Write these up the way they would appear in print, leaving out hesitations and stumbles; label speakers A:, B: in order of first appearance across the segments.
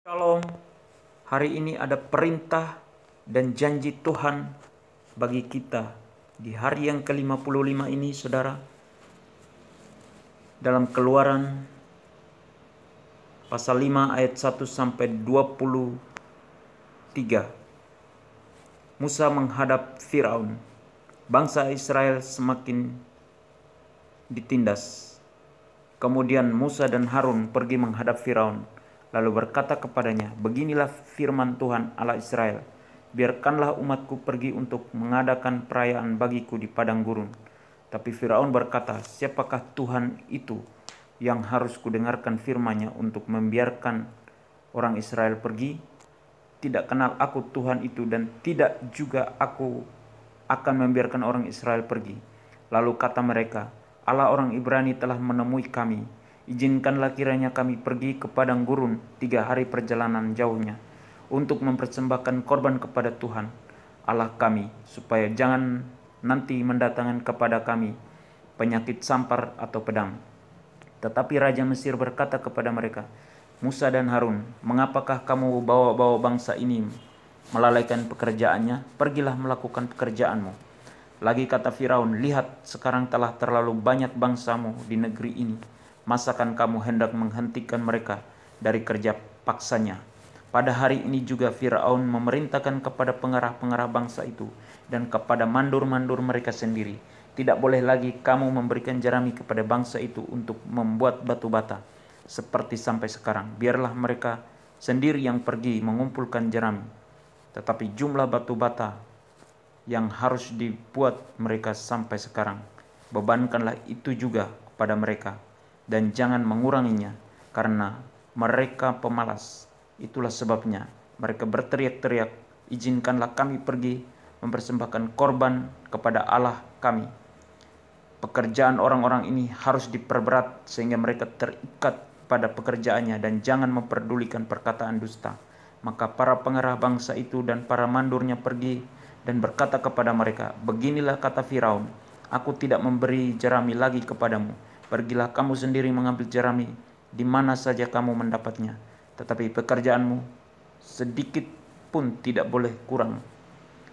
A: Shalom, hari ini ada perintah dan janji Tuhan bagi kita di hari yang ke-55 ini, saudara. Dalam Keluaran pasal 5 ayat 1 sampai 23. Musa menghadap Firaun. Bangsa Israel semakin ditindas. Kemudian Musa dan Harun pergi menghadap Firaun, lalu berkata kepadanya, "Beginilah firman Tuhan Allah Israel, biarkanlah umatku pergi untuk mengadakan perayaan bagiku di padang gurun." Tapi Firaun berkata, "Siapakah Tuhan itu yang harus kudengarkan firman-Nya untuk membiarkan orang Israel pergi? Tidak kenal aku Tuhan itu, dan tidak juga aku akan membiarkan orang Israel pergi." Lalu kata mereka, "Allah orang Ibrani telah menemui kami. Izinkanlah kiranya kami pergi ke padang gurun 3 hari perjalanan jauhnya untuk mempersembahkan korban kepada Tuhan Allah kami, supaya jangan nanti mendatangkan kepada kami penyakit sampar atau pedang." Tetapi Raja Mesir berkata kepada mereka, "Musa dan Harun, mengapakah kamu bawa-bawa bangsa ini melalaikan pekerjaannya? Pergilah melakukan pekerjaanmu." Lagi kata Firaun, "Lihat, sekarang telah terlalu banyak bangsamu di negeri ini. Masakan kamu hendak menghentikan mereka dari kerja paksanya?" Pada hari ini juga Firaun memerintahkan kepada pengarah-pengarah bangsa itu dan kepada mandur-mandur mereka sendiri, "Tidak boleh lagi kamu memberikan jerami kepada bangsa itu untuk membuat batu bata seperti sampai sekarang. Biarlah mereka sendiri yang pergi mengumpulkan jerami. Tetapi jumlah batu bata yang harus dibuat mereka sampai sekarang, bebankanlah itu juga kepada mereka, dan jangan menguranginya, karena mereka pemalas. Itulah sebabnya mereka berteriak-teriak, 'Izinkanlah kami pergi mempersembahkan korban kepada Allah kami.' Pekerjaan orang-orang ini harus diperberat sehingga mereka terikat pada pekerjaannya dan jangan memperdulikan perkataan dusta." Maka para pengarah bangsa itu dan para mandurnya pergi dan berkata kepada mereka, "Beginilah kata Firaun, aku tidak memberi jerami lagi kepadamu. Pergilah kamu sendiri mengambil jerami di mana saja kamu mendapatnya. Tetapi pekerjaanmu sedikit pun tidak boleh kurang."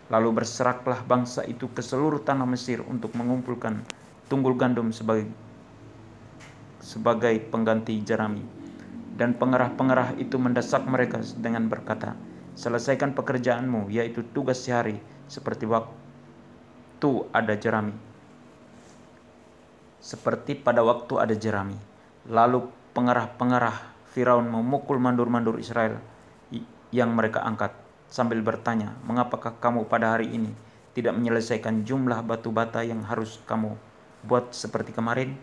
A: Lalu berseraklah bangsa itu ke seluruh tanah Mesir untuk mengumpulkan tunggul gandum sebagai pengganti jerami. Dan pengerah-pengerah itu mendesak mereka dengan berkata, "Selesaikan pekerjaanmu, yaitu tugas sehari, seperti pada waktu ada jerami." Lalu pengerah-pengerah Firaun memukul mandur-mandur Israel yang mereka angkat, sambil bertanya, "Mengapakah kamu pada hari ini tidak menyelesaikan jumlah batu bata yang harus kamu buat seperti kemarin?"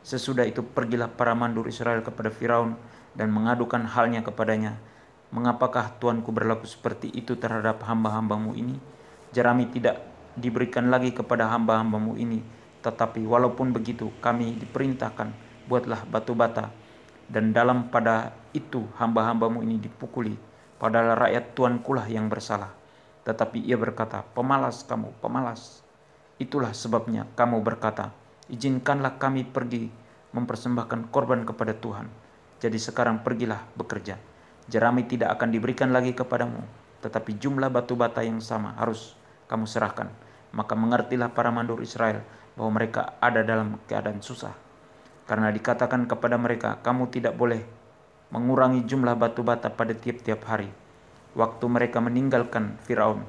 A: Sesudah itu pergilah para mandur Israel kepada Firaun dan mengadukan halnya kepadanya, "Mengapakah Tuanku berlaku seperti itu terhadap hamba-hambamu ini? Jerami tidak diberikan lagi kepada hamba-hambamu ini, tetapi walaupun begitu kami diperintahkan, buatlah batu bata, dan dalam pada itu hamba-hambamu ini dipukuli, padahal rakyat Tuankulah yang bersalah." Tetapi ia berkata, "Pemalas kamu, pemalas. Itulah sebabnya kamu berkata, 'Izinkanlah kami pergi mempersembahkan korban kepada Tuhan.' Jadi sekarang pergilah bekerja. Jerami tidak akan diberikan lagi kepadamu, tetapi jumlah batu bata yang sama harus kamu serahkan." Maka mengertilah para mandur Israel bahwa mereka ada dalam keadaan susah, karena dikatakan kepada mereka, "Kamu tidak boleh mengurangi jumlah batu bata pada tiap-tiap hari." Waktu mereka meninggalkan Firaun,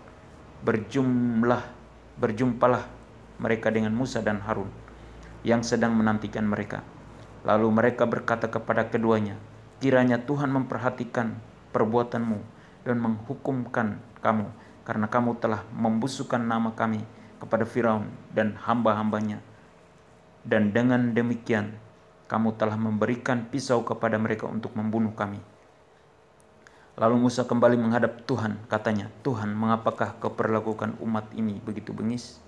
A: berjumpalah mereka dengan Musa dan Harun yang sedang menantikan mereka. Lalu mereka berkata kepada keduanya, "Kiranya Tuhan memperhatikan perbuatanmu dan menghukumkan kamu, karena kamu telah membusukkan nama kami kepada Firaun dan hamba-hambanya, dan dengan demikian kamu telah memberikan pisau kepada mereka untuk membunuh kami." Lalu Musa kembali menghadap Tuhan, katanya, "Tuhan, mengapakah kau perlakukan umat ini begitu bengis?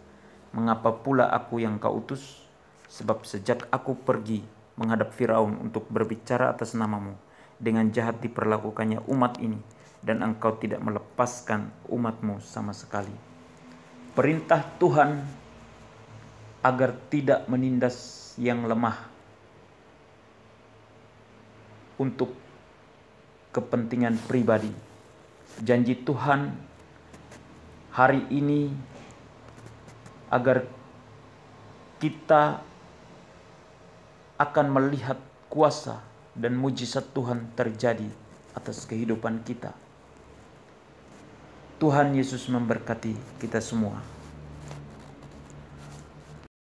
A: Mengapa pula aku yang kau utus? Sebab sejak aku pergi menghadap Firaun untuk berbicara atas namamu, dengan jahat diperlakukannya umat ini, dan engkau tidak melepaskan umatmu sama sekali." Perintah Tuhan agar tidak menindas yang lemah untuk kepentingan pribadi. Janji Tuhan hari ini agar kita akan melihat kuasa dan mujizat Tuhan terjadi atas kehidupan kita. Tuhan Yesus memberkati kita semua.